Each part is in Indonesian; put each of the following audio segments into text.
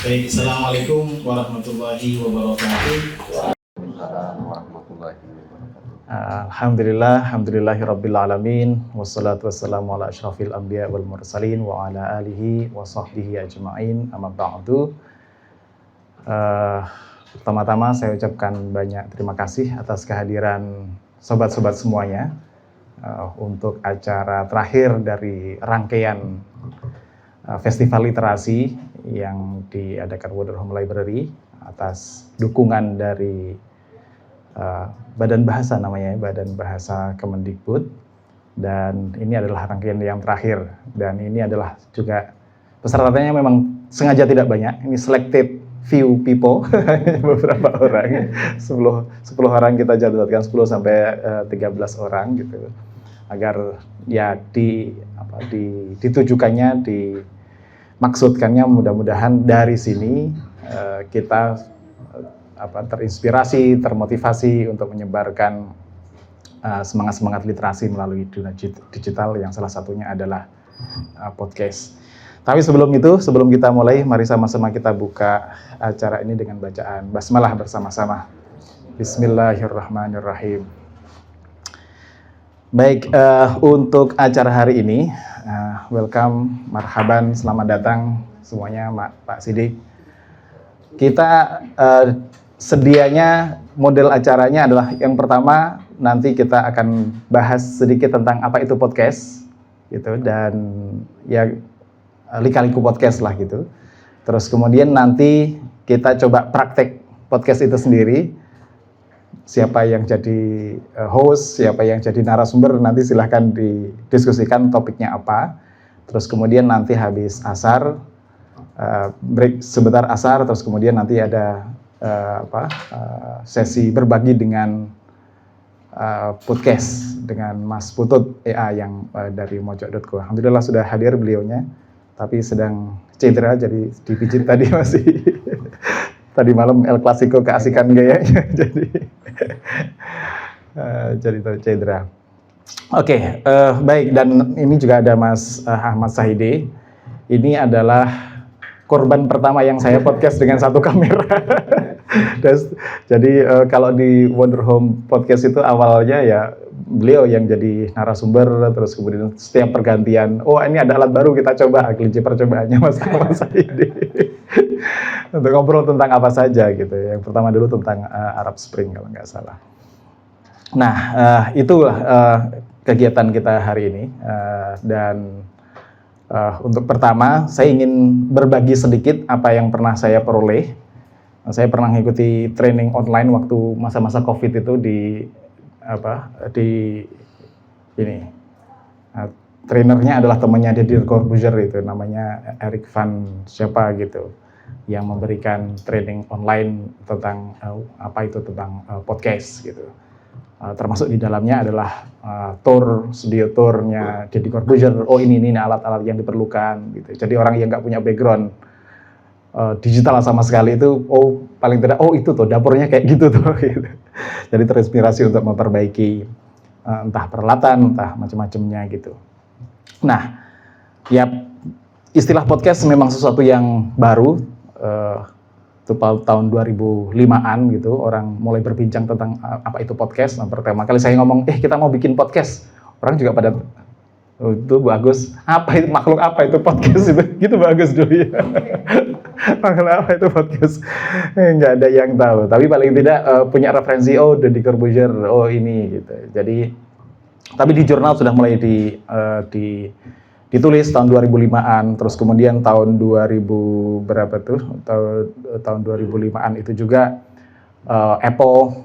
Baik, Assalamualaikum warahmatullahi wabarakatuh. Alhamdulillahirabbil alamin wassalatu wassalamu ala asyrafil anbiya wal mursalin wa ala alihi wa sahbihi ajmain amma ba'du. Pertama-tama saya ucapkan banyak terima kasih atas kehadiran sobat-sobat semuanya untuk acara terakhir dari rangkaian festival literasi yang diadakan Wonderhome Library atas dukungan dari Badan Bahasa namanya, Badan Bahasa Kemendikbud, dan ini adalah rangkaian yang terakhir, dan ini adalah juga pesertanya memang sengaja tidak banyak, ini selected few people, beberapa orang, 10 orang kita jadwalkan, 10 sampai 13 orang gitu, agar ya ditujukannya, dimaksudkannya mudah-mudahan dari sini kita terinspirasi, termotivasi untuk menyebarkan semangat-semangat literasi melalui dunia digital yang salah satunya adalah podcast. Tapi sebelum kita mulai, mari sama-sama kita buka acara ini dengan bacaan basmalah bersama-sama. Bismillahirrahmanirrahim. Baik, untuk acara hari ini, welcome, marhaban, selamat datang semuanya, Pak Sidik. Kita sedianya model acaranya adalah yang pertama nanti kita akan bahas sedikit tentang apa itu podcast gitu, dan ya lika-liku podcast lah gitu. Terus kemudian nanti kita coba praktek podcast itu sendiri. Siapa yang jadi host, siapa yang jadi narasumber, nanti silahkan didiskusikan topiknya apa. Terus kemudian nanti habis asar, break sebentar asar, terus kemudian nanti ada sesi berbagi dengan podcast dengan Mas Putut EA yang dari Mojok.co. Alhamdulillah sudah hadir beliaunya, tapi sedang cedera jadi dipijit tadi masih tadi malam El Clasico keasikan gayanya jadi cedera. Oke, baik, dan ini juga ada Mas Ahmad Sahide. Ini adalah korban pertama yang saya podcast dengan satu kamera. Jadi kalau di Wonderhome Podcast itu awalnya ya beliau yang jadi narasumber, terus kemudian setiap pergantian, oh ini ada alat baru kita coba, kelinci percobaannya Mas Sahide. Untuk ngobrol tentang apa saja gitu. Yang pertama dulu tentang Arab Spring kalau nggak salah. Nah, itulah kegiatan kita hari ini, dan untuk pertama, saya ingin berbagi sedikit apa yang pernah saya peroleh. Saya pernah mengikuti training online waktu masa-masa COVID itu trainernya adalah temannya Deddy Corbuzier itu, namanya Eric Van siapa gitu, yang memberikan training online tentang tentang podcast gitu. Termasuk di dalamnya adalah studio tournya Deddy Corbuzier. Oh ini alat-alat yang diperlukan gitu. Jadi orang yang nggak punya background digital sama sekali itu, paling tidak itu tuh dapurnya kayak gitu tuh. Gitu. Jadi terinspirasi untuk memperbaiki entah peralatan, entah macam-macamnya gitu. Nah, ya istilah podcast memang sesuatu yang baru. Itu tahun 2005-an gitu, orang mulai berbincang tentang apa itu podcast. Nah, pertama kali saya ngomong, kita mau bikin podcast, orang juga pada, itu bagus, makhluk apa itu podcast itu, gitu bagus dulu ya. Makhluk apa itu podcast, nggak ada yang tahu, tapi paling tidak punya referensi, Deddy Corbuzier, ini gitu. Jadi, tapi di jurnal sudah mulai ditulis tahun 2005-an, terus kemudian tahun 2000 berapa tuh, tahun 2005-an itu juga Apple,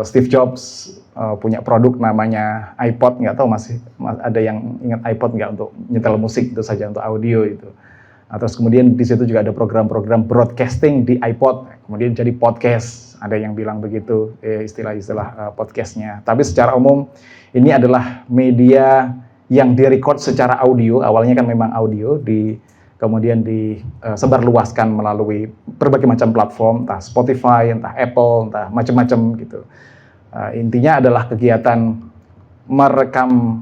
Steve Jobs punya produk namanya iPod, nggak tahu masih ada yang ingat iPod nggak, untuk nyetel musik itu saja, untuk audio itu. Terus kemudian di situ juga ada program-program broadcasting di iPod, kemudian jadi podcast, ada yang bilang begitu istilah-istilah podcastnya. Tapi secara umum ini adalah media yang direcord secara audio, awalnya kan memang audio, kemudian disebarluaskan melalui berbagai macam platform, entah Spotify, entah Apple, entah macam-macam gitu. Intinya adalah kegiatan merekam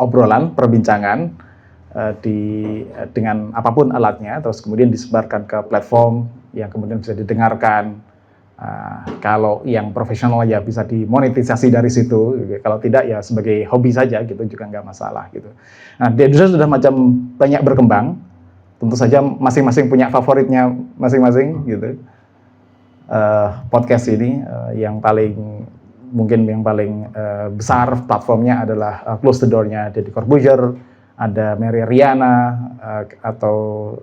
obrolan, perbincangan dengan apapun alatnya, terus kemudian disebarkan ke platform yang kemudian bisa didengarkan. Kalau yang profesional ya bisa dimonetisasi dari situ, kalau tidak ya sebagai hobi saja gitu juga nggak masalah gitu. Nah, di Indonesia sudah macam banyak berkembang, tentu saja masing-masing punya favoritnya masing-masing gitu. Podcast ini yang paling besar platformnya adalah Close the Door-nya Deddy Corbuzier, ada Mary Riana, atau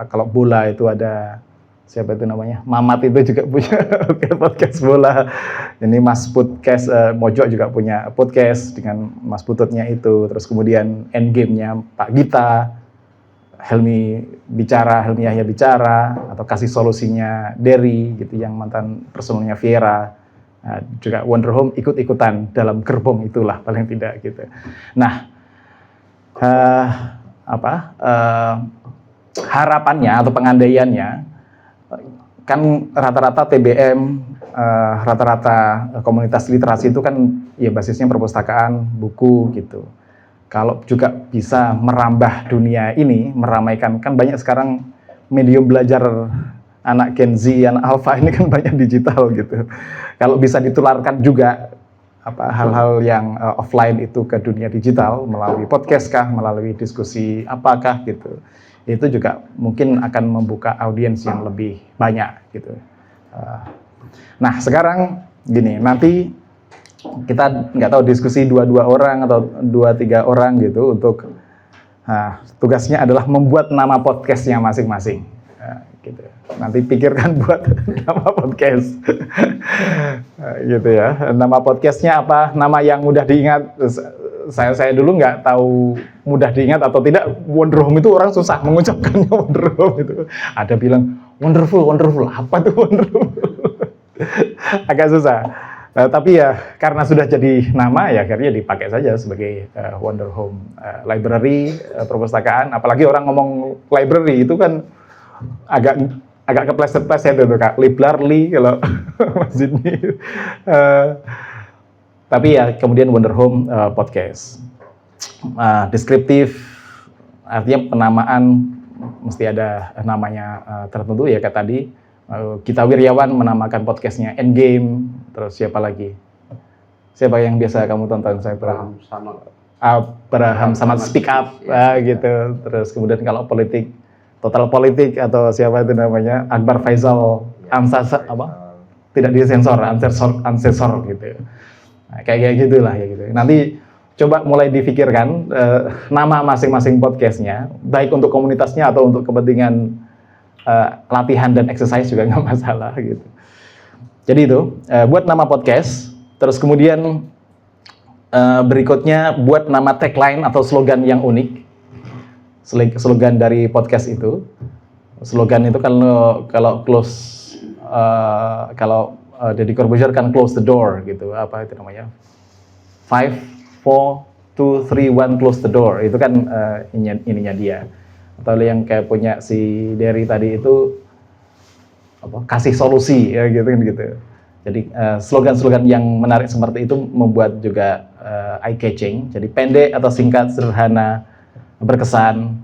kalau bola itu ada siapa itu namanya, Mamat itu juga punya podcast bola. Ini Mas Podcast Mojok juga punya podcast dengan Mas Pututnya itu. Terus kemudian Endgame-nya Pak Gita, Helmi Yahya bicara, atau kasih solusinya Derry gitu yang mantan personalnya Viera. Nah, juga Wonder Home ikut-ikutan dalam gerbong itulah paling tidak gitu. Nah, harapannya atau pengandaiannya kan rata-rata TBM, rata-rata komunitas literasi itu kan ya basisnya perpustakaan, buku gitu. Kalau juga bisa merambah dunia ini, meramaikan, kan banyak sekarang medium belajar anak Gen Z, anak Alpha ini kan banyak digital gitu. Kalau bisa ditularkan juga hal-hal yang offline itu ke dunia digital melalui podcast kah, melalui diskusi apakah gitu, itu juga mungkin akan membuka audiens yang lebih banyak gitu. Nah sekarang gini, nanti kita nggak tahu diskusi 2 orang atau 2-3 orang gitu untuk tugasnya adalah membuat nama podcastnya masing-masing. Gitu. Nanti pikirkan buat nama podcast, gitu ya. Nama podcastnya apa? Nama yang mudah diingat. Saya dulu nggak tahu mudah diingat atau tidak. Wonder Home itu orang susah mengucapkannya Wonder Home itu. Ada bilang wonderful, apa tuh Wonder Home? Agak susah. Tapi ya karena sudah jadi nama ya akhirnya dipakai saja sebagai Wonder Home Library, perpustakaan. Apalagi orang ngomong library itu kan agak kepleset-pleset itu Kak, Library kalau Mas ini. Tapi ya kemudian Wonder Home podcast. Deskriptif, artinya penamaan mesti ada namanya tertentu ya kayak tadi. Gita Wirjawan menamakan podcastnya Endgame. Terus siapa lagi? Siapa yang biasa kamu tonton? Saya Abraham Samad Speak Up gitu. Terus kemudian kalau politik, Total Politik atau siapa itu namanya, Akbar Faisal, tidak disensor, ansesor gitu. Nah, kayak gitulah ya gitu. Nanti coba mulai difikirkan nama masing-masing podcastnya, baik untuk komunitasnya atau untuk kepentingan latihan dan exercise juga nggak masalah gitu. Jadi itu buat nama podcast, terus kemudian berikutnya buat nama tagline atau slogan yang unik. Slogan dari podcast itu, slogan itu kalau close, kalau Deddy Corbuzier kan close the door gitu, apa itu namanya, 5, 4, 2, 3, 1 close the door, itu kan ininya dia. Atau yang kayak punya si Derry tadi itu kasih solusi ya gitu kan gitu. Jadi slogan-slogan yang menarik seperti itu membuat juga eye catching. Jadi pendek atau singkat, sederhana, berkesan,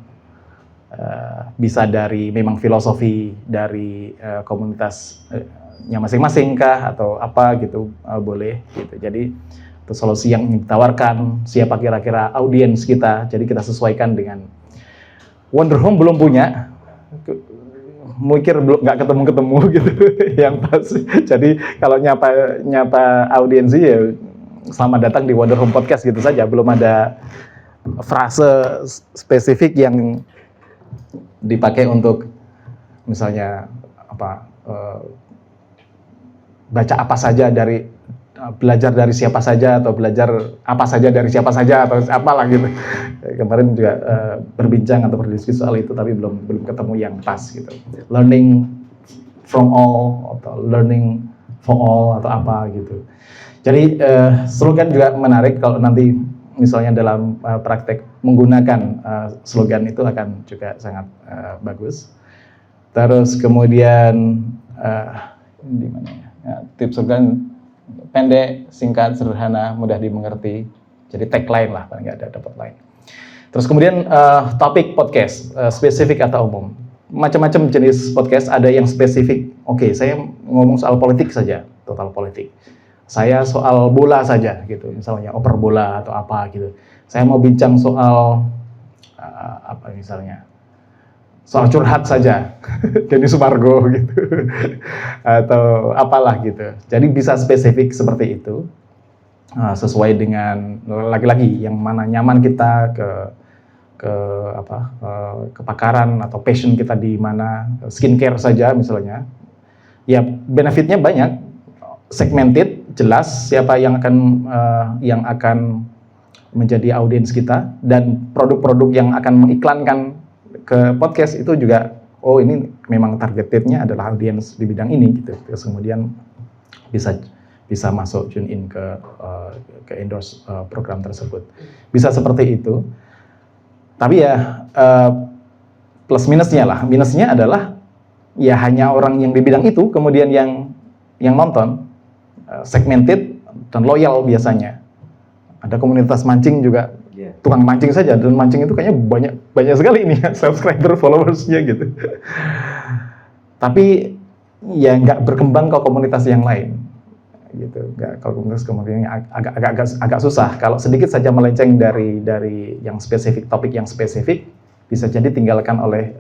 bisa dari memang filosofi dari komunitasnya masing-masing kah atau apa gitu, boleh gitu. Jadi itu solusi yang ditawarkan, siapa kira-kira audiens kita, jadi kita sesuaikan dengan. Wonder Home belum punya, mikir belum nggak ketemu gitu yang pas. Jadi kalau nyapa audiensi ya selamat datang di Wonder Home Podcast gitu saja, belum ada frase spesifik yang dipakai untuk misalnya baca apa saja dari, belajar dari siapa saja atau belajar apa saja dari siapa saja atau apalah gitu. Kemarin juga berbincang atau berdiskusi soal itu, tapi belum ketemu yang pas gitu. Learning from all atau learning for all atau apa gitu. Jadi slogan juga menarik kalau nanti misalnya dalam praktek menggunakan slogan itu akan juga sangat bagus. Terus kemudian di mana ya? Tips slogan pendek, singkat, sederhana, mudah dimengerti. Jadi tagline lah, paling nggak ada dapat line. Terus kemudian topik podcast, spesifik atau umum. Macam-macam jenis podcast, ada yang spesifik. Oke, saya ngomong soal politik saja, total politik. Saya soal bola saja gitu, misalnya oper bola atau apa gitu. Saya mau bincang soal apa misalnya, soal curhat saja, Denny Sumargo gitu, atau apalah gitu. Jadi bisa spesifik seperti itu, sesuai dengan lagi-lagi yang mana nyaman kita kepakaran atau passion kita di mana, skincare saja misalnya. Ya benefitnya banyak, segmented, jelas siapa yang akan menjadi audiens kita, dan produk-produk yang akan mengiklankan ke podcast itu juga, oh ini memang targetednya adalah audiens di bidang ini gitu. Terus kemudian bisa masuk tune in ke endorse program tersebut. Bisa seperti itu. Tapi ya plus minusnya lah. Minusnya adalah ya hanya orang yang di bidang itu kemudian yang nonton, segmented dan loyal biasanya. Ada komunitas mancing juga, tukang mancing saja, dan mancing itu kayaknya banyak sekali nih subscriber, followersnya gitu. Tapi ya nggak berkembang ke komunitas yang lain, gitu. Nggak, kalau komunitas kemudian agak susah. Kalau sedikit saja melenceng dari yang spesifik, topik yang spesifik, bisa jadi tinggalkan oleh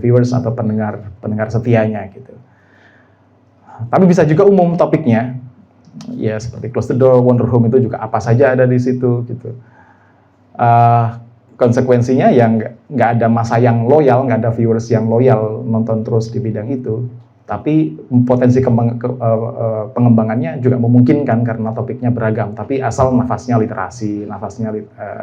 viewers atau pendengar setianya gitu. Tapi bisa juga umum topiknya. Ya seperti Close the Door, Wonder Home itu juga apa saja ada di situ gitu. Konsekuensinya ya nggak ada masa yang loyal, nggak ada viewers yang loyal nonton terus di bidang itu. Tapi potensi pengembangannya juga memungkinkan karena topiknya beragam. Tapi asal nafasnya literasi, nafasnya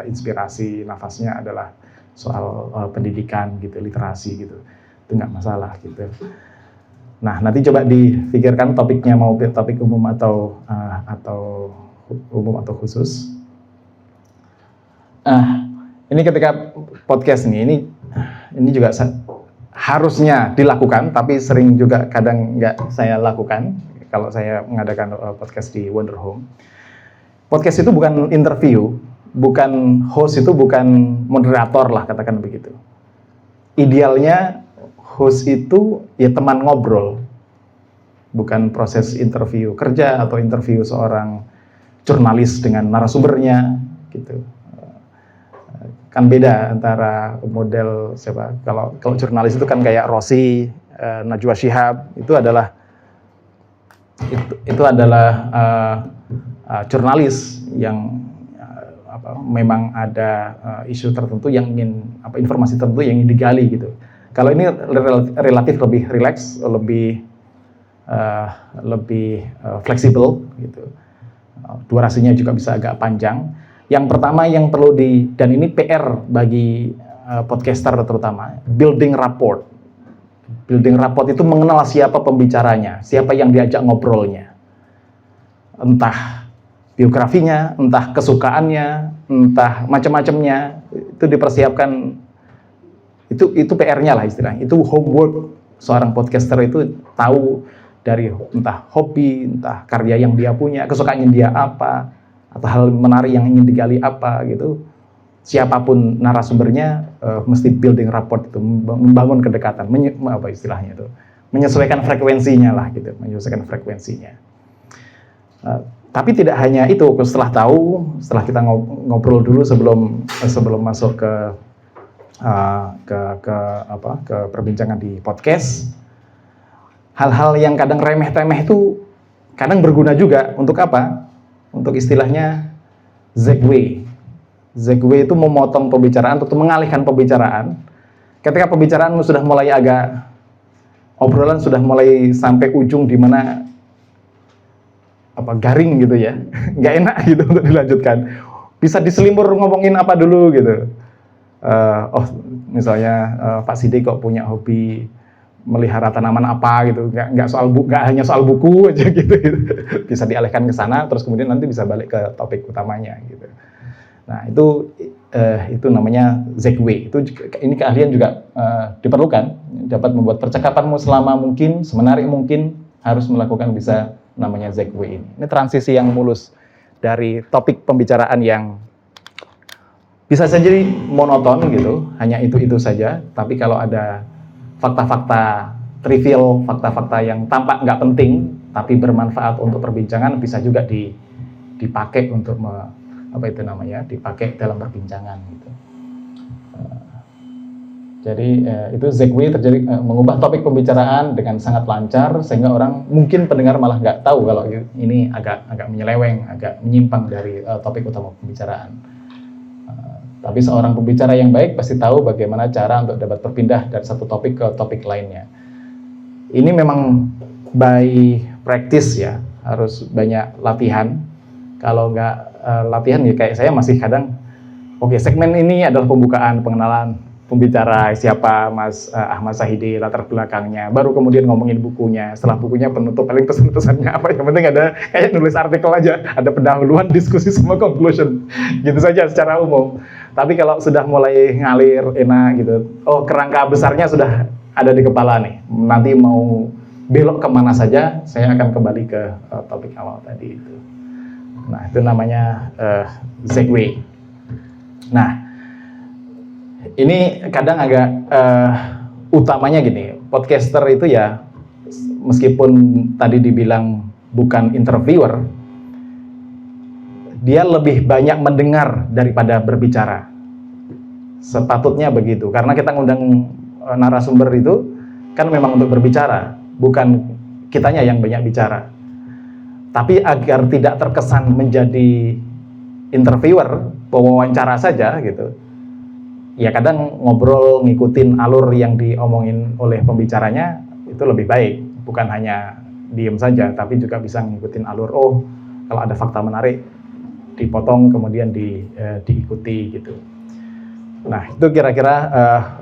inspirasi, nafasnya adalah soal pendidikan gitu, literasi gitu, itu nggak masalah gitu. Nah, nanti coba dipikirkan topiknya mau topik umum atau umum atau khusus. Ini ketika podcast ini juga harusnya dilakukan, tapi sering juga kadang nggak saya lakukan kalau saya mengadakan podcast di Wonder Home. Podcast itu bukan interview, bukan host, itu bukan moderator lah, katakan begitu. Idealnya host itu ya teman ngobrol, bukan proses interview kerja atau interview seorang jurnalis dengan narasumbernya gitu. Kan beda antara model siapa, kalau jurnalis itu kan kayak Rossi, Najwa Shihab, itu adalah jurnalis yang memang ada isu tertentu yang ingin informasi tertentu yang ingin digali gitu. Kalau ini relatif lebih rileks, lebih fleksibel gitu. Durasinya juga bisa agak panjang. Yang pertama yang perlu dan ini PR bagi podcaster terutama, building rapport. Building rapport itu mengenal siapa pembicaranya, siapa yang diajak ngobrolnya. Entah biografinya, entah kesukaannya, entah macam-macamnya, itu dipersiapkan. Itu PR-nya lah istilahnya. Itu homework seorang podcaster, itu tahu dari entah hobi, entah karya yang dia punya, kesukaannya dia apa, atau hal menarik yang ingin digali apa gitu. Siapapun narasumbernya mesti building rapport itu, membangun kedekatan, istilahnya itu, menyesuaikan frekuensinya lah gitu, menyesuaikan frekuensinya. Tapi tidak hanya itu, setelah kita ngobrol dulu sebelum masuk ke perbincangan di podcast, hal-hal yang kadang remeh-temeh itu kadang berguna juga. Untuk apa? Untuk istilahnya segue. Segue itu memotong pembicaraan atau mengalihkan pembicaraan. Ketika pembicaraan sudah mulai obrolan sudah mulai sampai ujung di mana garing gitu ya, nggak enak gitu untuk dilanjutkan. Bisa diselimur ngomongin apa dulu gitu. Misalnya Pak Sidik kok punya hobi melihara tanaman apa gitu, nggak hanya soal buku aja gitu. Bisa dialihkan ke sana, terus kemudian nanti bisa balik ke topik utamanya gitu. Nah itu namanya segue. Ini keahlian juga diperlukan, dapat membuat percakapanmu selama mungkin, semenarik mungkin, harus melakukan bisa namanya segue ini. Ini transisi yang mulus dari topik pembicaraan yang bisa saja jadi monoton gitu, hanya itu saja. Tapi kalau ada fakta-fakta trivial, fakta-fakta yang tampak nggak penting tapi bermanfaat untuk perbincangan, bisa juga dipakai untuk dipakai dalam perbincangan gitu. Jadi itu Segway terjadi mengubah topik pembicaraan dengan sangat lancar, sehingga orang mungkin pendengar malah nggak tahu kalau ini agak menyeleweng, agak menyimpang dari topik utama pembicaraan. Tapi seorang pembicara yang baik pasti tahu bagaimana cara untuk dapat berpindah dari satu topik ke topik lainnya. Ini memang by practice ya, harus banyak latihan. Kalau nggak latihan ya kayak saya masih kadang, oke, segmen ini adalah pembukaan, pengenalan pembicara siapa Mas Ahmad Sahidi, latar belakangnya, baru kemudian ngomongin bukunya, setelah bukunya penutup, paling pesan-pesannya apa, yang penting ada kayak nulis artikel aja, ada pendahuluan, diskusi, sama conclusion, gitu saja secara umum. Tapi kalau sudah mulai ngalir, enak gitu, oh kerangka besarnya sudah ada di kepala nih, nanti mau belok kemana saja, saya akan kembali ke topik awal tadi itu. Nah, itu namanya Segway. Nah, ini kadang agak utamanya gini, podcaster itu ya, meskipun tadi dibilang bukan interviewer, dia lebih banyak mendengar daripada berbicara. Sepatutnya begitu, karena kita ngundang narasumber itu kan memang untuk berbicara, bukan kitanya yang banyak bicara. Tapi agar tidak terkesan menjadi interviewer, pewawancara saja gitu, ya kadang ngobrol ngikutin alur yang diomongin oleh pembicaranya itu lebih baik, bukan hanya diem saja tapi juga bisa ngikutin alur. Oh, kalau ada fakta menarik dipotong kemudian diikuti gitu. Nah, itu kira-kira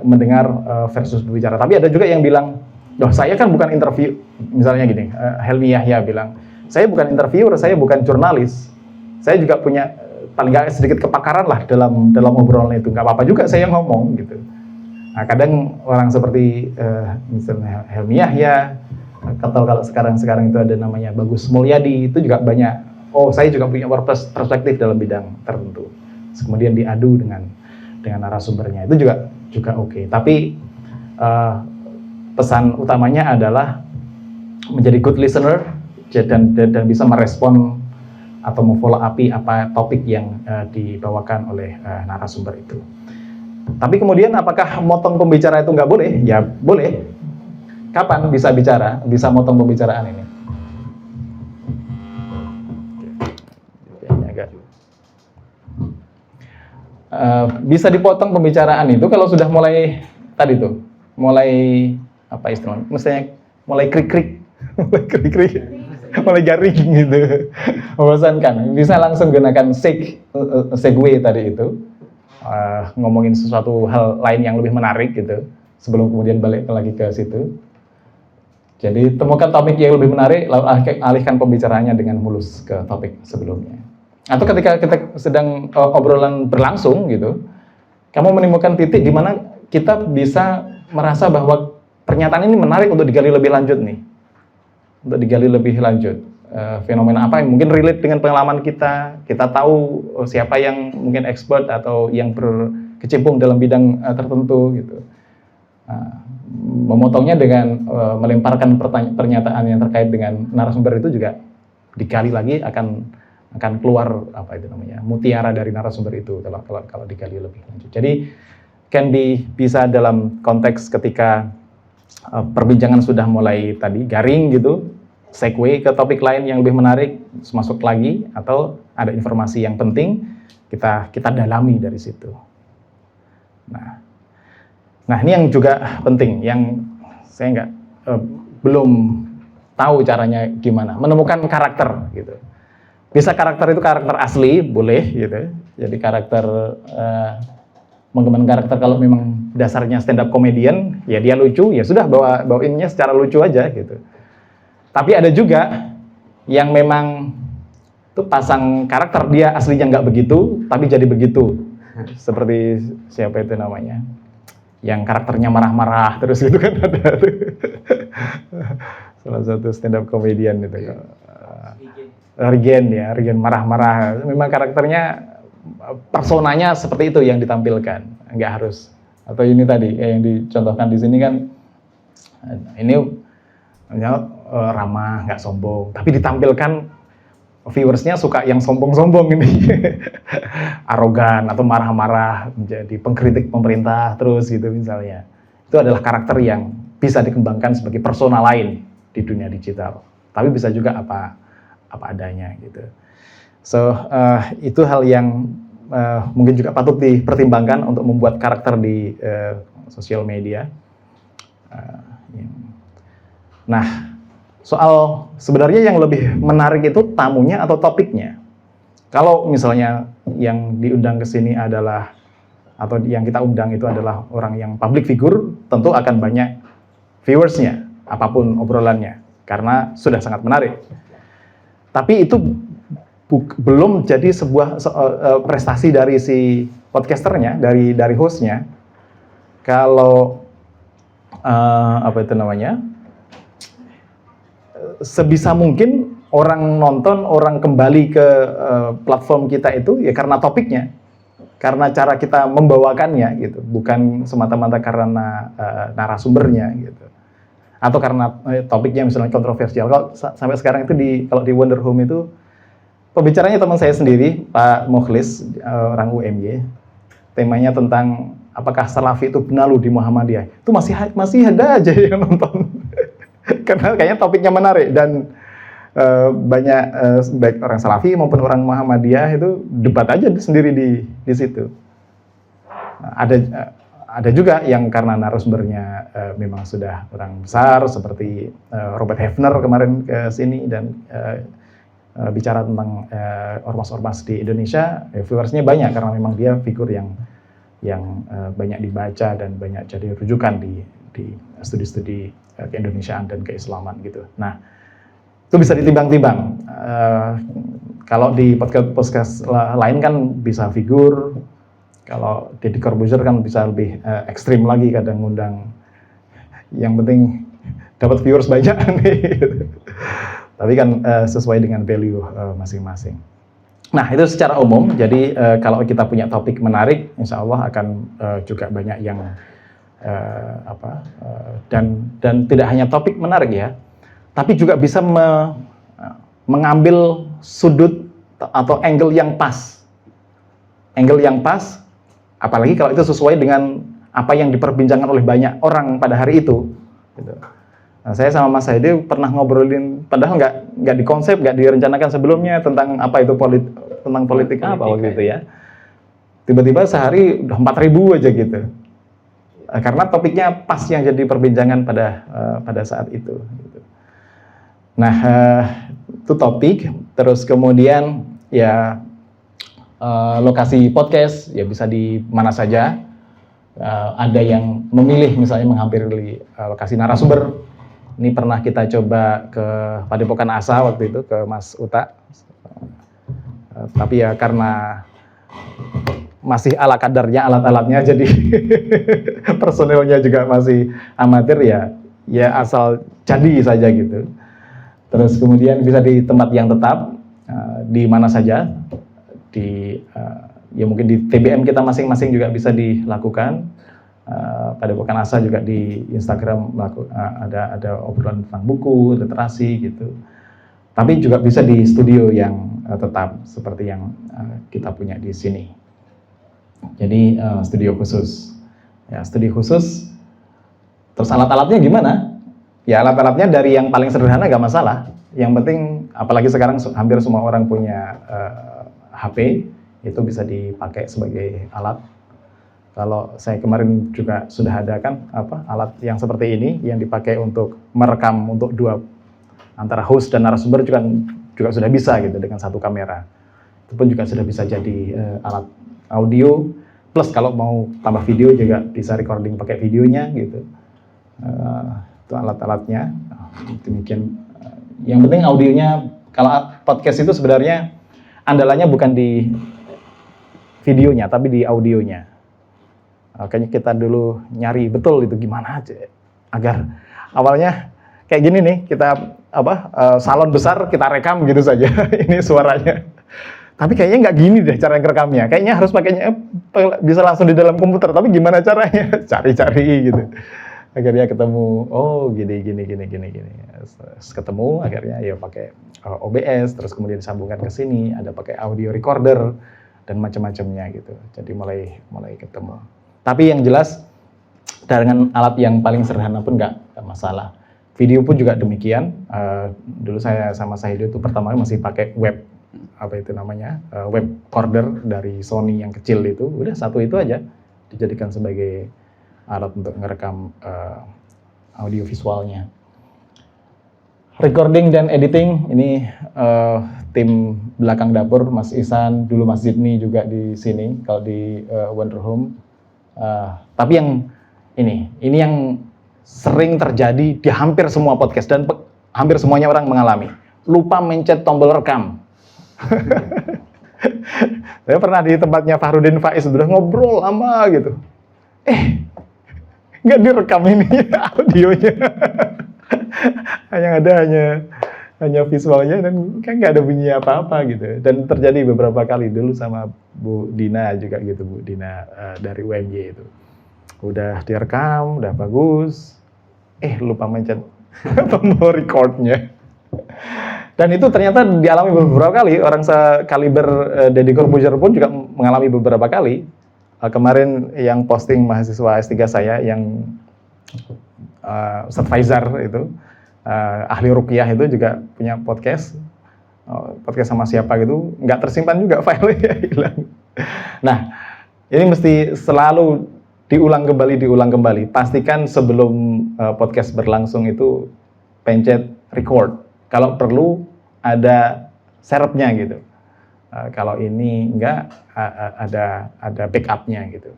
mendengar versus berbicara. Tapi ada juga yang bilang, "Loh, saya kan bukan interview." Misalnya gini, Helmi Yahya bilang, "Saya bukan interviewer, saya bukan jurnalis. Saya juga punya paling nggak sedikit kepakaran lah dalam obrolan itu, nggak apa-apa juga saya ngomong gitu." Nah, kadang orang seperti misalnya Helmi Yahya, atau kalau sekarang itu ada namanya Bagus Mulyadi, itu juga banyak, oh saya juga punya perspektif dalam bidang tertentu. Kemudian diadu dengan narasumbernya, itu juga oke. Tapi pesan utamanya adalah menjadi good listener dan bisa merespon atau memfollow up apa topik yang dibawakan oleh narasumber itu. Tapi kemudian apakah motong pembicara itu nggak boleh? Ya boleh. Kapan bisa bicara, bisa motong pembicaraan ini? Bisa dipotong pembicaraan itu kalau sudah mulai tadi tuh, mulai apa istilahnya? Misalnya mulai krik-krik, mulai garing gitu, membosankan. Bisa langsung gunakan segue tadi itu, ngomongin sesuatu hal lain yang lebih menarik gitu, sebelum kemudian balik lagi ke situ. Jadi temukan topik yang lebih menarik, lalu alihkan pembicaraannya dengan mulus ke topik sebelumnya. Atau ketika kita sedang obrolan berlangsung gitu, kamu menemukan titik di mana kita bisa merasa bahwa pernyataan ini menarik untuk digali lebih lanjut nih. Untuk digali lebih lanjut. Fenomena apa yang mungkin relate dengan pengalaman kita tahu siapa yang mungkin expert atau yang berkecimpung dalam bidang tertentu gitu. Memotongnya dengan melemparkan pernyataan yang terkait dengan narasumber itu juga digali lagi akan keluar apa itu namanya, mutiara dari narasumber itu kalau digali lebih lanjut. Jadi bisa dalam konteks ketika perbincangan sudah mulai tadi garing gitu, segue ke topik lain yang lebih menarik, masuk lagi, atau ada informasi yang penting kita dalami dari situ. Nah ini yang juga penting, yang saya belum tahu caranya gimana menemukan karakter gitu. Bisa karakter itu karakter asli, boleh gitu. Jadi karakter mengembangkan karakter kalau memang dasarnya stand up comedian, ya dia lucu, ya sudah bawainnya secara lucu aja gitu. Tapi ada juga yang memang tuh pasang karakter dia aslinya nggak begitu, tapi jadi begitu. Seperti siapa itu namanya? Yang karakternya marah-marah terus gitu kan ada tuh. Salah satu stand up comedian gitu. Regen marah-marah, memang karakternya personanya seperti itu yang ditampilkan, nggak harus. Atau ini tadi yang dicontohkan di sini kan, ini ramah, nggak sombong, tapi ditampilkan viewersnya suka yang sombong-sombong ini, arogan atau marah-marah, menjadi pengkritik pemerintah terus gitu misalnya. Itu adalah karakter yang bisa dikembangkan sebagai persona lain di dunia digital, tapi bisa juga apa adanya gitu. So itu hal yang mungkin juga patut dipertimbangkan untuk membuat karakter di sosial media. Nah, soal sebenarnya yang lebih menarik itu tamunya atau topiknya. Kalau misalnya yang diundang ke sini adalah, atau yang kita undang itu adalah orang yang public figure, tentu akan banyak viewersnya, apapun obrolannya, karena sudah sangat menarik. Tapi itu belum jadi sebuah prestasi dari si podcasternya, dari hostnya. Kalau apa itu namanya, sebisa mungkin orang nonton, orang kembali ke platform kita itu ya karena topiknya, karena cara kita membawakannya gitu, bukan semata-mata karena narasumbernya gitu, atau karena topiknya misalnya kontroversial. Kalau sampai sekarang itu kalau di Wonder Home itu pembicaranya teman saya sendiri, Pak Mukhlis, orang UMY, temanya tentang apakah Salafi itu benalu di Muhammadiyah. Itu masih ada aja yang nonton. Karena kayaknya topiknya menarik dan banyak baik orang Salafi maupun orang Muhammadiyah itu debat aja sendiri di situ. Ada juga yang karena narasumbernya memang sudah orang besar seperti Robert Hefner kemarin ke sini dan bicara tentang ormas-ormas di Indonesia, viewersnya banyak karena memang dia figur yang banyak dibaca dan banyak jadi rujukan di studi-studi keindonesiaan dan keislaman gitu. Nah, itu bisa ditimbang-timbang. Kalau di podcast lain kan bisa figur, kalau Deddy Corbuzier kan bisa lebih ekstrim lagi, kadang ngundang yang penting dapat viewers banyak nih. Tapi kan sesuai dengan value masing-masing. Nah, itu secara umum. Jadi kalau kita punya topik menarik, insya Allah akan juga banyak yang dan tidak hanya topik menarik ya, tapi juga bisa mengambil sudut atau angle yang pas. Angle yang pas, apalagi kalau itu sesuai dengan apa yang diperbincangkan oleh banyak orang pada hari itu. Gitu. Nah, saya sama Mas Haidi pernah ngobrolin, padahal nggak dikonsep, nggak direncanakan sebelumnya tentang apa itu tentang politik apa waktu itu ya. Tiba-tiba sehari udah 4.000 aja gitu. Karena topiknya pas yang jadi perbincangan pada saat itu. Gitu. Nah, itu topik. Terus kemudian ya lokasi podcast ya bisa di mana saja. Ada yang memilih misalnya menghampiri lokasi narasumber. Ini pernah kita coba ke Padepokan Asa waktu itu, ke Mas Uta. Tapi ya karena masih ala kadarnya alat-alatnya, jadi personelnya juga masih amatir ya asal jadi saja gitu. Terus kemudian bisa di tempat yang tetap, di mana saja, ya mungkin di TBM kita masing-masing juga bisa dilakukan. Padepokan Asa juga di Instagram ada obrolan tentang buku, literasi gitu. Tapi juga bisa di studio yang tetap seperti yang kita punya di sini. Jadi studio khusus. Ya, studio khusus. Terus alat-alatnya gimana? Ya alat-alatnya dari yang paling sederhana nggak masalah. Yang penting, apalagi sekarang hampir semua orang punya HP, itu bisa dipakai sebagai alat. Kalau saya kemarin juga sudah ada kan alat yang seperti ini yang dipakai untuk merekam untuk antara host dan narasumber juga sudah bisa gitu dengan satu kamera. Itu pun juga sudah bisa jadi alat audio. Plus kalau mau tambah video juga bisa recording pakai videonya gitu. Itu alat-alatnya. Demikian. Yang penting audionya. Kalau podcast itu sebenarnya andalannya bukan di videonya tapi di audionya. Makanya kita dulu nyari betul itu gimana aja agar awalnya kayak gini nih, kita salon besar kita rekam gitu saja ini suaranya. Tapi kayaknya nggak gini deh cara ngerekamnya. Kayaknya harus pakainya bisa langsung di dalam komputer. Tapi gimana caranya? Cari-cari gitu. Akhirnya ketemu, oh gini. Terus ketemu, akhirnya ya pakai OBS, terus kemudian disambungkan ke sini, ada pakai audio recorder dan macam-macamnya gitu. Jadi mulai ketemu. Tapi yang jelas dengan alat yang paling sederhana pun nggak masalah. Video pun juga demikian. Dulu saya sama Sahido itu pertama masih pakai web recorder dari Sony yang kecil itu. Udah satu itu aja dijadikan sebagai alat untuk merekam audio visualnya. Recording dan editing ini tim belakang dapur, Mas Ihsan, dulu Mas Zidni juga di sini kalau di Wonder Home. Tapi yang ini yang sering terjadi di hampir semua podcast dan hampir semuanya orang mengalami. Lupa mencet tombol rekam. Saya pernah di tempatnya Fahrudin Faiz, udah ngobrol lama gitu. Nggak direkam ini audionya. hanya visualnya dan kan nggak ada bunyi apa-apa gitu. Dan terjadi beberapa kali dulu sama Bu Dina juga gitu, Bu Dina dari UMY itu. Udah direkam, udah bagus. Lupa mencet tombol recordnya. Dan itu ternyata dialami beberapa kali. Orang sekaliber Deddy Corbuzier pun juga mengalami beberapa kali. Kemarin yang posting mahasiswa S3 saya yang Ustadz Faizar itu, ahli ruqyah itu juga punya podcast sama siapa gitu, nggak tersimpan juga filenya, hilang. Nah, ini mesti selalu diulang kembali. Pastikan sebelum podcast berlangsung itu pencet record. Kalau perlu ada serepnya gitu. Kalau ini enggak ada backupnya gitu.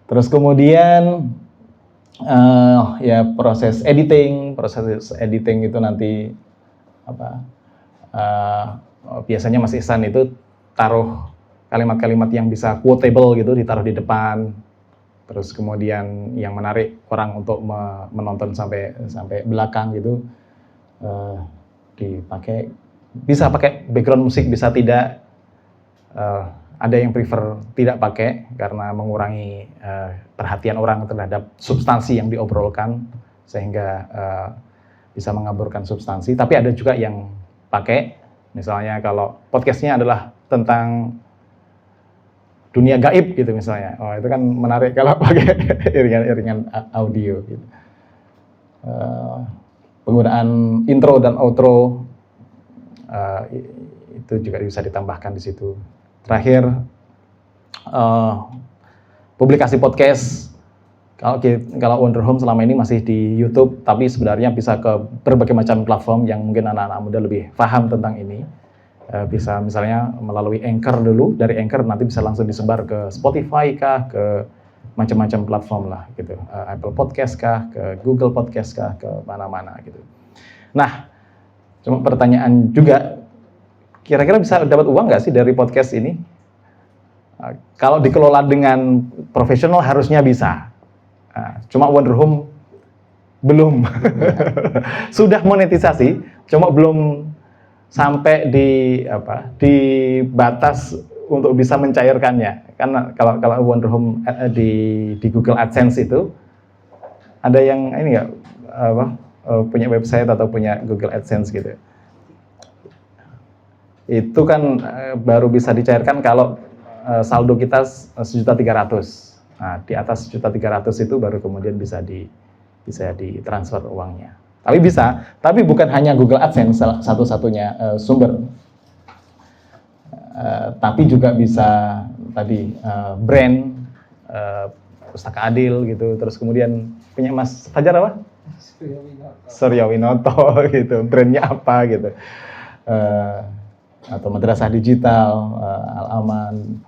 Terus kemudian ya proses editing itu nanti biasanya Mas Ihsan itu taruh kalimat-kalimat yang bisa quotable gitu, ditaruh di depan. Terus kemudian yang menarik orang untuk menonton sampai belakang gitu, dipakai, bisa pakai background musik, bisa tidak. Ada yang prefer tidak pakai karena mengurangi perhatian orang terhadap substansi yang diobrolkan sehingga bisa mengaburkan substansi. Tapi ada juga yang pakai, misalnya kalau podcastnya adalah tentang dunia gaib gitu misalnya, itu kan menarik kalau pakai iringan audio gitu. Penggunaan intro dan outro itu juga bisa ditambahkan di situ. Terakhir, publikasi podcast. Kalau Wonder Home selama ini masih di YouTube, tapi sebenarnya bisa ke berbagai macam platform yang mungkin anak-anak muda lebih paham tentang ini. Bisa misalnya melalui Anchor dulu, dari Anchor nanti bisa langsung disebar ke Spotify kah, ke macam-macam platform lah gitu. Apple Podcast kah, ke Google Podcast kah, ke mana-mana gitu. Nah, cuma pertanyaan juga, kira-kira bisa dapat uang nggak sih dari podcast ini? Kalau dikelola dengan profesional harusnya bisa. Cuma Wonder Home belum. Sudah monetisasi, cuma belum sampai di batas untuk bisa mencairkannya. Karena kalau Wonder Home di Google AdSense itu ada yang ini nggak punya website atau punya Google AdSense gitu. Itu kan baru bisa dicairkan kalau saldo kita 1.300.000. Nah, di atas 1.300.000 itu baru kemudian bisa ditransfer uangnya. Tapi bisa, tapi bukan hanya Google AdSense satu-satunya sumber. Tapi juga bisa tadi brand, Pustaka Adil gitu. Terus kemudian punya Mas Fajar apa? Surya Winoto gitu. Brandnya apa gitu. Atau Madrasah Digital, Al-Aman.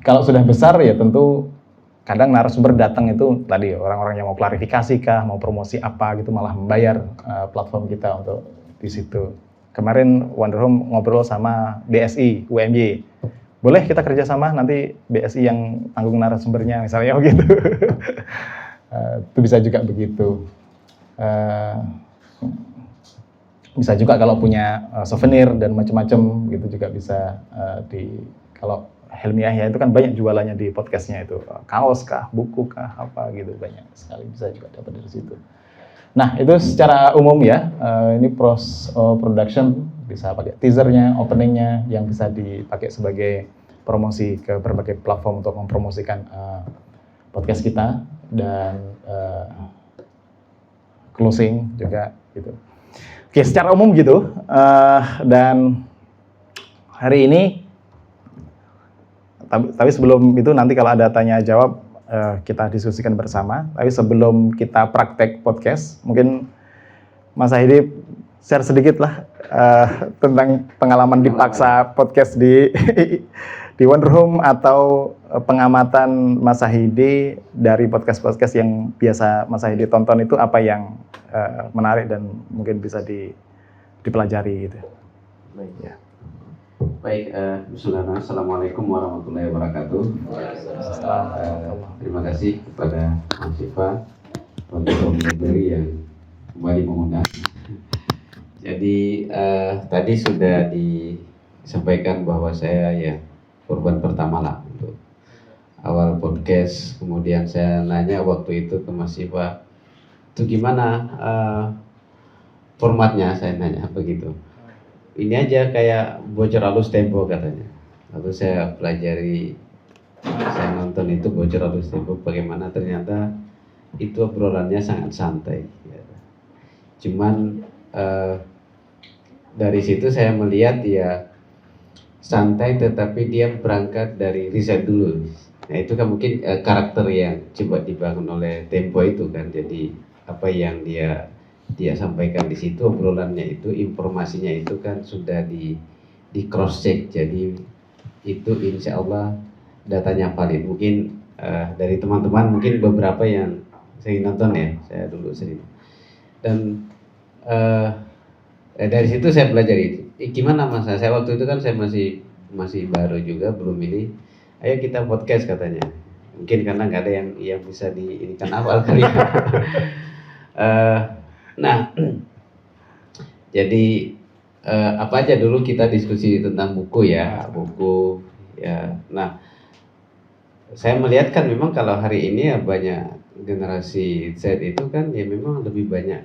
Kalau sudah besar ya tentu kadang narasumber datang itu tadi orang-orang yang mau klarifikasi kah, mau promosi apa gitu, malah membayar platform kita untuk di situ. Kemarin Wonder Home ngobrol sama BSI, UMY. Boleh kita kerjasama, nanti BSI yang tanggung narasumbernya misalnya gitu. Itu bisa juga begitu. Bisa juga kalau punya souvenir dan macam-macam gitu juga bisa kalau Helmi Yahya itu kan banyak jualannya di podcastnya itu, kaos kah, buku kah, apa gitu, banyak sekali bisa juga dapat dari situ. Nah itu secara umum ya, ini production bisa pakai teasernya, openingnya yang bisa dipakai sebagai promosi ke berbagai platform untuk mempromosikan podcast kita, dan closing juga gitu. Oke, secara umum gitu, dan hari ini, tapi sebelum itu nanti kalau ada tanya jawab kita diskusikan bersama. Tapi sebelum kita praktek podcast, mungkin Mas Sahidi share sedikit lah tentang pengalaman dipaksa podcast di Wonder Home, atau pengamatan Mas Sahidi dari podcast-podcast yang biasa Mas Sahidi tonton itu, apa yang menarik dan mungkin bisa dipelajari gitu. Baik ya. Baik, bismillahirrahmanirrahim. Assalamualaikum warahmatullahi wabarakatuh. Terima kasih kepada Mas Siva untuk dari yang kembali mengundang. Jadi tadi sudah disampaikan bahwa saya ya korban pertama lah untuk awal podcast. Kemudian saya nanya waktu itu ke Mas Siva, itu gimana formatnya, saya nanya begitu. Ini aja kayak bocor halus tempo katanya. Lalu saya pelajari, saya nonton itu bocor halus tempo bagaimana, ternyata itu obrolannya sangat santai. Cuman dari situ saya melihat ya santai, tetapi dia berangkat dari riset dulu. Nah itu kan mungkin karakter yang coba dibangun oleh Tempo itu kan. Jadi apa yang dia sampaikan di situ, obrolannya itu, informasinya itu kan sudah di cross check. Jadi itu insya Allah datanya valid. Mungkin dari teman-teman mungkin beberapa yang sering nonton ya, saya dulu sering. Dan dari situ saya pelajari gimana Mas. Saya waktu itu kan saya masih baru juga, belum ini. Ayo kita podcast katanya. Mungkin karena nggak ada yang bisa ini kan awal kali. Nah, jadi apa aja dulu kita diskusi tentang buku ya, buku ya. Nah, saya melihat kan memang kalau hari ini ya banyak generasi Z itu kan ya memang lebih banyak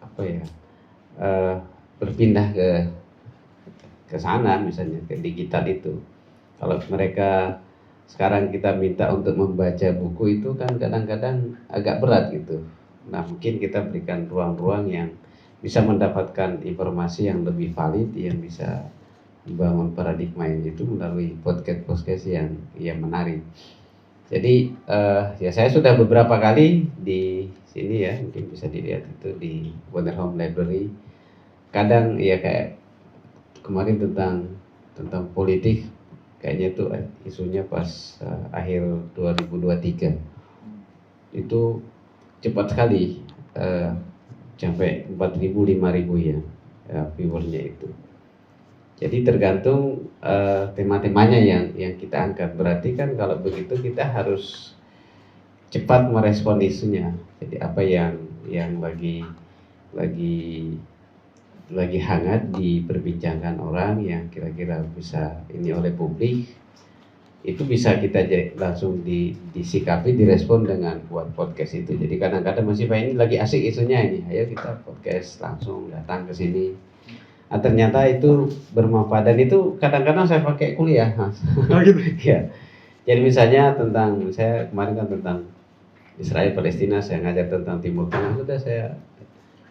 apa ya, berpindah ke sana, misalnya ke digital itu. Kalau mereka sekarang kita minta untuk membaca buku itu kan kadang-kadang agak berat gitu. Nah mungkin kita berikan ruang-ruang yang bisa mendapatkan informasi yang lebih valid, yang bisa membangun paradigma itu melalui podcast yang menarik. Jadi ya saya sudah beberapa kali di sini ya, mungkin bisa dilihat itu di Wonder Home Library. Kadang ya kayak kemarin tentang politik, kayaknya itu isunya pas akhir 2023 itu cepat sekali, sampai 4.000 5.000 ya viewernya itu. Jadi tergantung tema-temanya yang kita angkat. Berarti kan kalau begitu kita harus cepat merespon isunya. Jadi apa yang lagi hangat diperbincangkan orang, yang kira-kira bisa ini oleh publik, itu bisa kita langsung disikapi, direspon dengan buat podcast itu. Jadi kadang-kadang masih Pak ini lagi asik isunya ini, ayo kita podcast, langsung datang ke sini. Nah, ternyata itu bermanfaat, dan itu kadang-kadang saya pakai kuliah, Mas. Oh gitu. Ya. Jadi misalnya saya kemarin kan tentang Israel Palestina, saya ngajar tentang Timur Tengah, sudah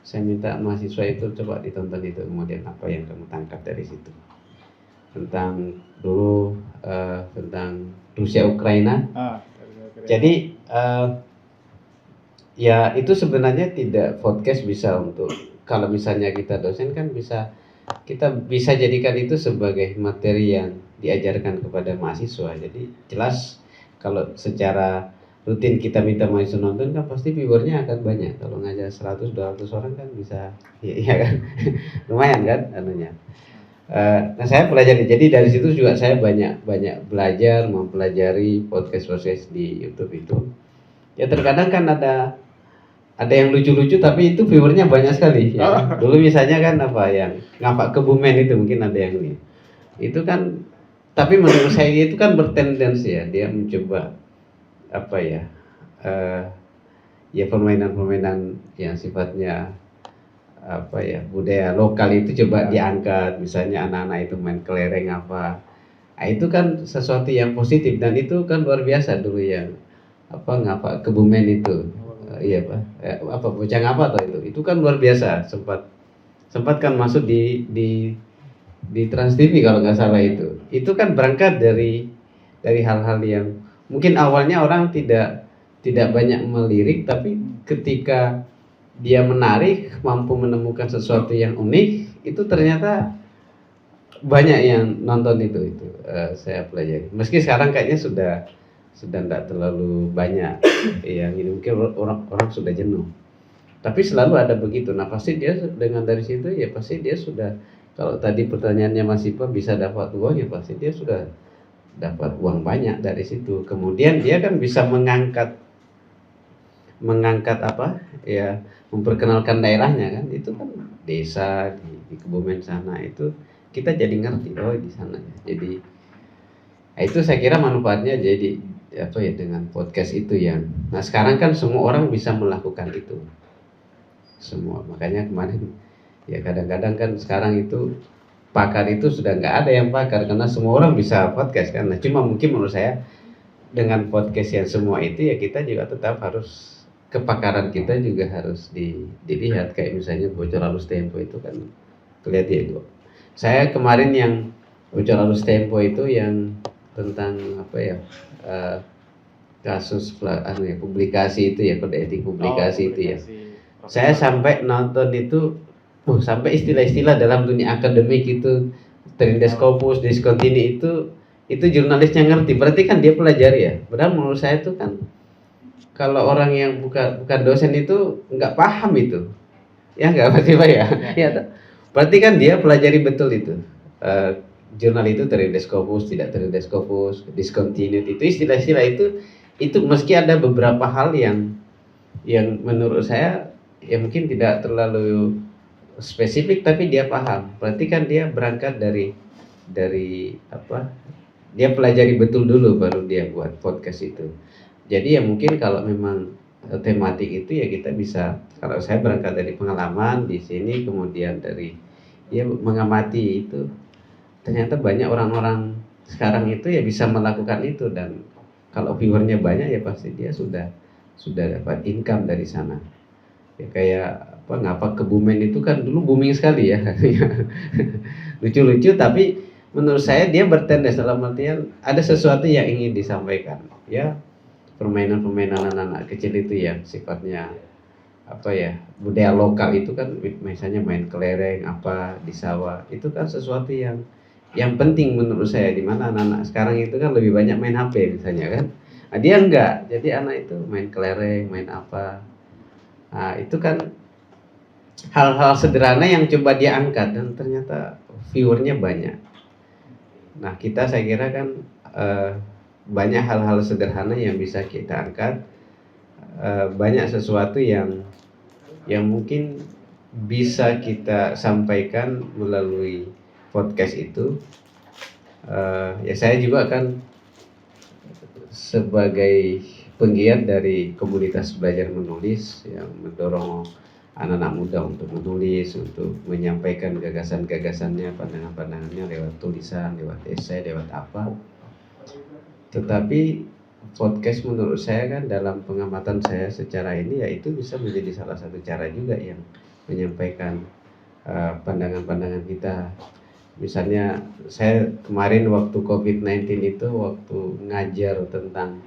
saya minta mahasiswa itu coba ditonton itu, kemudian apa yang kamu tangkap dari situ. Tentang dulu tentang Rusia Ukraina. Jadi ya itu sebenarnya tidak, podcast bisa untuk, kalau misalnya kita dosen kan kita bisa jadikan itu sebagai materi yang diajarkan kepada mahasiswa. Jadi jelas kalau secara rutin kita minta mahasiswa nonton kan pasti viewernya akan banyak. Kalau ngajar 100-200 orang kan bisa, ya kan, lumayan kan anunya. Nah saya pelajari, jadi dari situ juga saya banyak belajar, mempelajari podcast di YouTube itu. Ya terkadang kan ada ada yang lucu-lucu tapi itu viewernya banyak sekali ya. Dulu misalnya kan apa yang ngapak Kebumen itu mungkin ada yang ini. Itu kan tapi menurut saya itu kan bertendensi ya, dia mencoba apa ya? Ya permainan-permainan yang sifatnya apa ya, budaya lokal itu coba diangkat, misalnya anak-anak itu main kelereng apa. Nah, itu kan sesuatu yang positif dan itu kan luar biasa dulu yang apa ngapa Kebumen itu. Iya Pak, apa bocah apa atau itu kan luar biasa, sempat kan masuk di Trans TV kalau nggak salah. Itu kan berangkat dari hal-hal yang mungkin awalnya orang tidak banyak melirik, tapi ketika dia menarik, mampu menemukan sesuatu yang unik, itu ternyata banyak yang nonton itu. Saya pelajari. Meski sekarang kayaknya sudah tidak terlalu banyak yang ini, mungkin orang sudah jenuh. Tapi selalu ada begitu. Nah pasti dia dengan dari situ ya pasti dia sudah, kalau tadi pertanyaannya Mas Ipa bisa dapat uang ya pasti dia sudah dapat uang banyak dari situ. Kemudian dia kan bisa mengangkat apa ya, memperkenalkan daerahnya kan, itu kan desa di Kebumen sana itu kita jadi ngerti oh di sana ya. Jadi itu saya kira manfaatnya jadi apa ya dengan podcast itu yang nah sekarang kan semua orang bisa melakukan itu semua, makanya kemarin ya kadang-kadang kan sekarang itu pakar itu sudah nggak ada yang pakar karena semua orang bisa podcast kan. Nah cuma mungkin menurut saya dengan podcast yang semua itu ya kita juga tetap harus kepakaran kita juga harus dilihat, kayak misalnya Bocor Halus Tempo itu kan kelihatan itu. Saya kemarin yang Bocor Halus Tempo itu yang tentang apa ya kasus publikasi itu ya, kode etik publikasi itu ya. Saya sampai nonton itu, sampai istilah-istilah dalam dunia akademik itu Trindescopus, discontini itu jurnalisnya ngerti, berarti kan dia pelajari ya. Padahal menurut saya itu kan kalau orang yang bukan dosen itu nggak paham itu, ya nggak pasti Pak ya. Ya, berarti kan dia pelajari betul itu. Jurnal itu Trindescopus, tidak Trindescopus, discontinued itu istilah-istilah itu meski ada beberapa hal yang menurut saya ya mungkin tidak terlalu spesifik tapi dia paham. Berarti kan dia berangkat dari apa? Dia pelajari betul dulu baru dia buat podcast itu. Jadi ya mungkin kalau memang tematik itu ya kita bisa, kalau saya berangkat dari pengalaman di sini kemudian dari dia mengamati itu, ternyata banyak orang-orang sekarang itu ya bisa melakukan itu, dan kalau viewernya banyak ya pasti dia sudah dapat income dari sana. Ya kayak apa ngapa Kebumen itu kan dulu booming sekali ya. Lucu-lucu tapi menurut saya dia bertendensi dalam artian ada sesuatu yang ingin disampaikan. Ya permainan-permainan anak-anak kecil itu yang sifatnya apa ya, budaya lokal itu kan misalnya main kelereng apa di sawah, itu kan sesuatu yang penting menurut saya, di mana anak-anak sekarang itu kan lebih banyak main HP misalnya kan. Nah, dia enggak, jadi anak itu main kelereng, main apa. Nah, itu kan hal-hal sederhana yang coba dia angkat dan ternyata viewernya banyak. Nah, kita saya kira kan banyak hal-hal sederhana yang bisa kita angkat, banyak sesuatu yang mungkin bisa kita sampaikan melalui podcast itu. Ya saya juga kan sebagai penggiat dari komunitas belajar menulis yang mendorong anak-anak muda untuk menulis, untuk menyampaikan gagasan-gagasannya, pandangan-pandangannya lewat tulisan, lewat esai, lewat apa. Tetapi podcast menurut saya kan dalam pengamatan saya secara ini ya itu bisa menjadi salah satu cara juga yang menyampaikan pandangan-pandangan kita. Misalnya saya kemarin waktu COVID-19 itu waktu ngajar tentang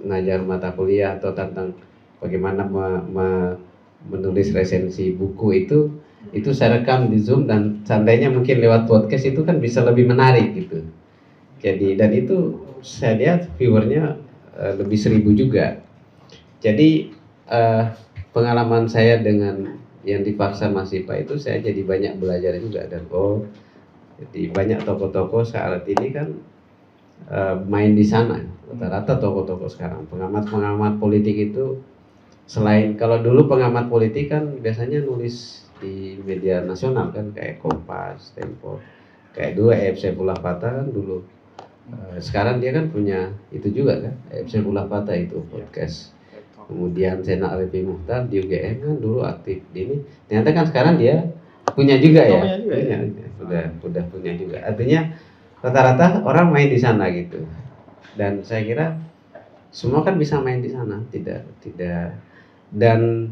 ngajar mata kuliah atau tentang bagaimana menulis resensi buku itu saya rekam di Zoom, dan seandainya mungkin lewat podcast itu kan bisa lebih menarik gitu. Jadi dan itu saya lihat viewernya lebih 1.000 juga. Jadi pengalaman saya dengan yang dipaksa Mas Ipa itu saya jadi banyak belajar juga, dan jadi banyak tokoh-tokoh saat ini kan main di sana. Rata-rata tokoh-tokoh sekarang, pengamat-pengamat politik itu, selain kalau dulu pengamat politik kan biasanya nulis di media nasional kan, kayak Kompas, Tempo, kayak dulu Saifullah Fatah kan dulu. Sekarang dia kan punya itu juga kan, Saifullah Fatah itu podcast. Kemudian Sena Arifin Muhtar di UGM kan dulu aktif di ini. Ternyata kan sekarang dia punya juga ya. Udah punya juga. Artinya rata-rata orang main di sana gitu. Dan saya kira semua kan bisa main di sana, tidak dan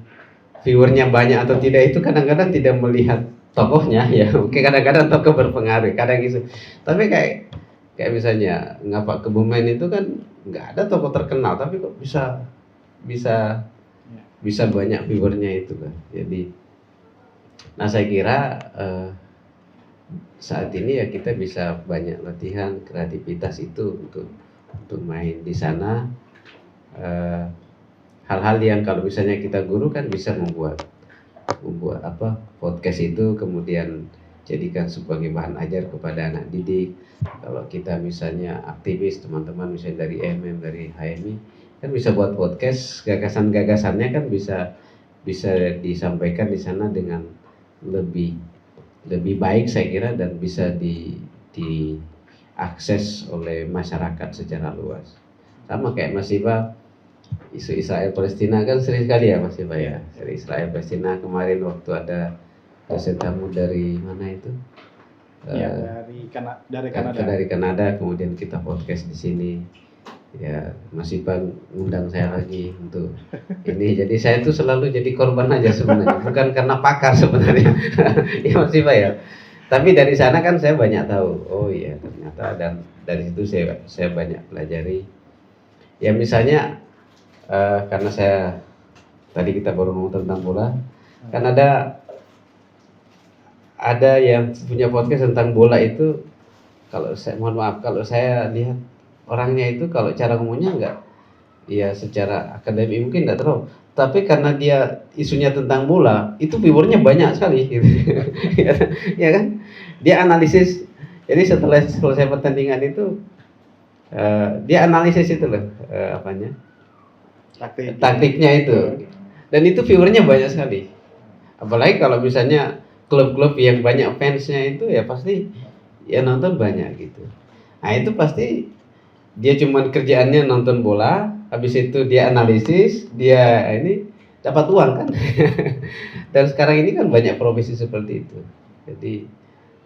viewernya banyak atau tidak itu kadang-kadang tidak melihat tokohnya ya. Oke, kadang-kadang tokoh berpengaruh, kadang gitu. Tapi kayak misalnya Ngapak Kebumen itu kan nggak ada tokoh terkenal, tapi kok bisa banyak viewernya itu kan. Jadi, nah saya kira saat ini ya kita bisa banyak latihan kreativitas itu untuk main di sana. Hal-hal yang kalau misalnya kita guru kan bisa membuat apa podcast itu kemudian jadikan sebagai bahan ajar kepada anak didik. Kalau kita misalnya aktivis, teman-teman misalnya dari MM, dari HMI kan bisa buat podcast, gagasan-gagasannya kan bisa disampaikan di sana dengan lebih baik saya kira, dan bisa diakses oleh masyarakat secara luas. Sama kayak Mas Iba, isu Israel Palestina kan sering sekali ya Mas Iba ya. Dari Israel Palestina kemarin waktu ada dosen tamu dari mana itu? Dari Kanada, kemudian kita podcast di sini. Ya, Mas Iban ngundang saya lagi untuk ini. Jadi saya itu selalu jadi korban aja sebenarnya, bukan karena pakar sebenarnya. Ya Mas Iban ya. Tapi dari sana kan saya banyak tahu. Oh iya, ternyata, dan dari situ saya banyak pelajari. Ya misalnya karena tadi kita baru ngomong tentang bola, kan ada yang punya podcast tentang bola itu. Kalau saya mohon maaf, kalau saya lihat orangnya itu kalau cara ngomongnya enggak, ya secara akademik mungkin enggak terlalu, tapi karena dia isunya tentang bola, itu viewernya banyak sekali gitu. Ya kan, dia analisis. Jadi setelah selesai pertandingan itu dia analisis itu loh, taktiknya itu, dan itu viewernya banyak sekali. Apalagi kalau misalnya klub-klub yang banyak fansnya itu ya pasti ya nonton banyak gitu. Nah itu pasti dia cuman kerjaannya nonton bola, habis itu dia analisis, dia ini dapat uang kan. Dan sekarang ini kan banyak profesi seperti itu. Jadi,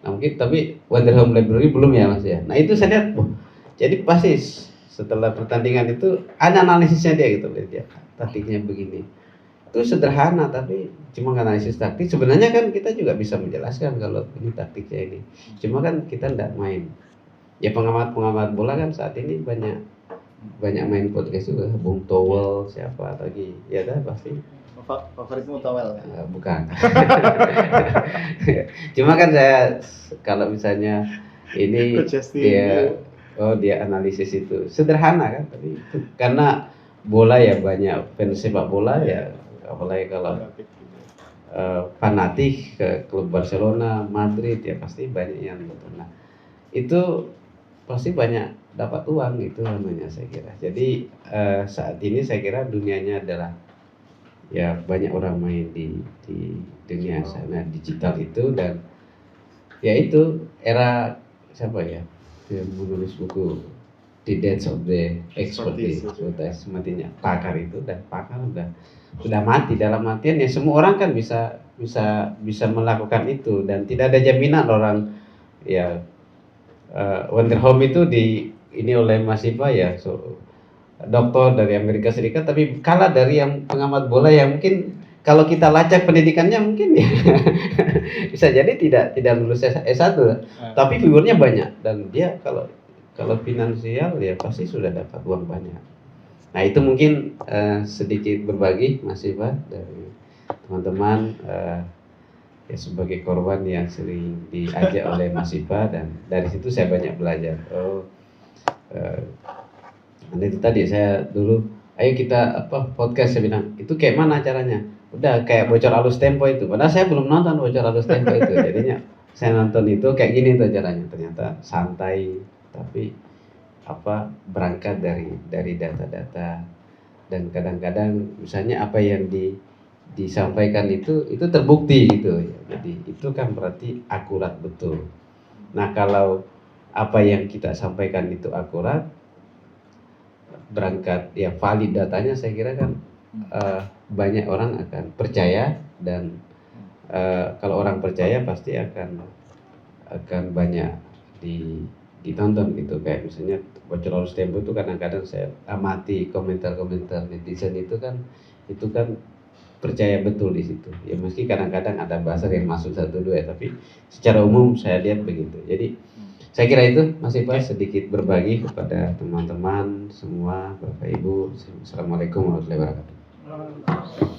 nah mungkin tapi Wonder Home Library belum ya Mas ya. Nah itu saya lihat, jadi pasti setelah pertandingan itu ada analisisnya dia gitu, dia taktiknya begini. Itu sederhana tapi cuma analisis taktik. Sebenarnya kan kita juga bisa menjelaskan kalau ini taktiknya ini. Cuma kan kita tidak main. Ya pengamat bola kan saat ini banyak main podcast juga. Bung Towel siapa lagi? Ya dah pasti. Favoritmu Towel? Bukan. Cuma kan saya kalau misalnya ini dia analisis itu sederhana kan, tapi itu karena bola ya banyak fans sepak bola ya, apalagi kalau fanatik ke klub Barcelona, Madrid ya pasti banyak yang nonton. Nah itu pasti banyak dapat uang itu namanya saya kira. Jadi saat ini saya kira dunianya adalah ya banyak orang main di dunia sana digital itu, dan ya itu era siapa ya yang menulis buku The Death of the Expertise, matinya pakar itu, dan pakar udah mati dalam artian ya semua orang kan bisa melakukan itu, dan tidak ada jaminan orang ya. Wonder Home itu ini oleh Mas Iba ya, dokter dari Amerika Serikat, tapi kalah dari yang pengamat bola yang mungkin kalau kita lacak pendidikannya mungkin ya bisa jadi tidak lulus S1, tapi viewernya banyak, dan dia kalau finansial ya pasti sudah dapat uang banyak. Nah itu mungkin sedikit berbagi Mas Iba dari teman-teman. Ya sebagai korban yang sering diajak oleh Mas Iba, dan dari situ saya banyak belajar. Itu tadi saya dulu, ayo kita podcast, saya bilang itu kayak mana caranya? Udah kayak Bocor Halus Tempo itu, padahal saya belum nonton Bocor Halus Tempo itu. Jadinya saya nonton itu kayak gini tuh caranya, ternyata santai tapi berangkat dari data-data, dan kadang-kadang misalnya apa yang disampaikan itu terbukti gitu ya. Jadi itu kan berarti akurat betul. Nah, kalau apa yang kita sampaikan itu akurat, berangkat ya valid datanya, saya kira kan banyak orang akan percaya, dan kalau orang percaya pasti akan banyak ditonton gitu. Kayak misalnya Bocor Halus Tempo itu kadang-kadang saya amati komentar-komentar netizen itu kan percaya betul di situ. Ya meski kadang-kadang ada bahasa yang masuk satu dua, tapi secara umum saya lihat begitu. Jadi saya kira itu Mas Ipa sedikit berbagi kepada teman-teman semua, Bapak Ibu. Assalamualaikum warahmatullahi wabarakatuh.